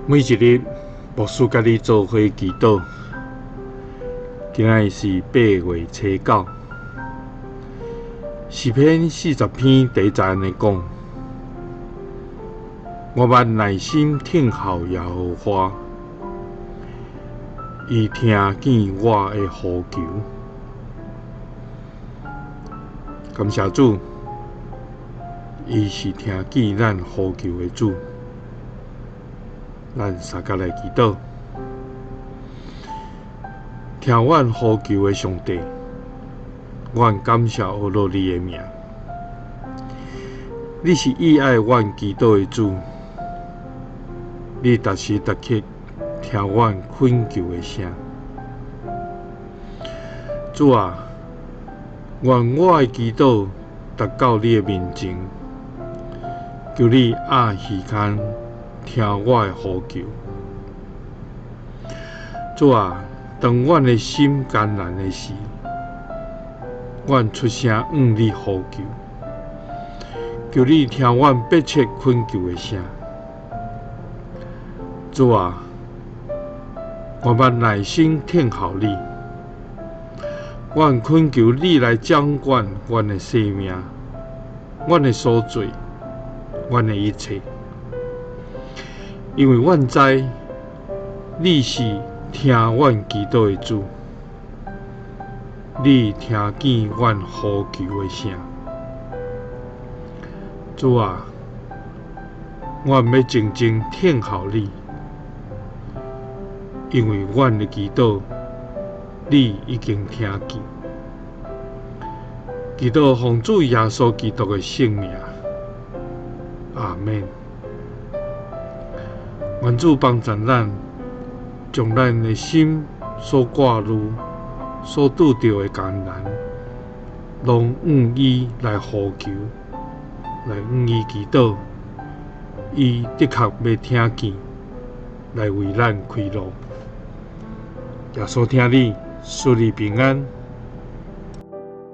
每一日，牧师甲你做伙祈祷。今仔是8月初9，诗篇40篇第1节安尼讲：我万耐心听候耶和华，伊听见我的呼求。感谢主，伊是听见咱呼求的主。咱三甲来祈祷，听阮呼求的上帝，阮感谢阿罗你的名。你是喜爱阮祈祷的主，你逐时逐刻听阮恳求的声。主啊，愿我的祈祷达到你的面前，求你按时间听我的呼求。主啊，当阮的心艰难的时，阮出声向你呼求，求你听阮迫切恳求的声。主啊，我万耐心听候你，阮恳求你来掌管阮的生命，阮的所做，阮的一切。因为阮知你是听阮祈祷的主，你听见阮呼求的声。主啊，阮要静静听候你，因为阮的祈祷你已经听见。祈祷奉主耶稣基督的圣名，阿们。愿主帮助咱，将咱的心所挂虑、所拄着的艰难，拢向伊来呼求，来向伊祈祷。伊的确要听见，来为咱开路。耶稣听你，祝你平安。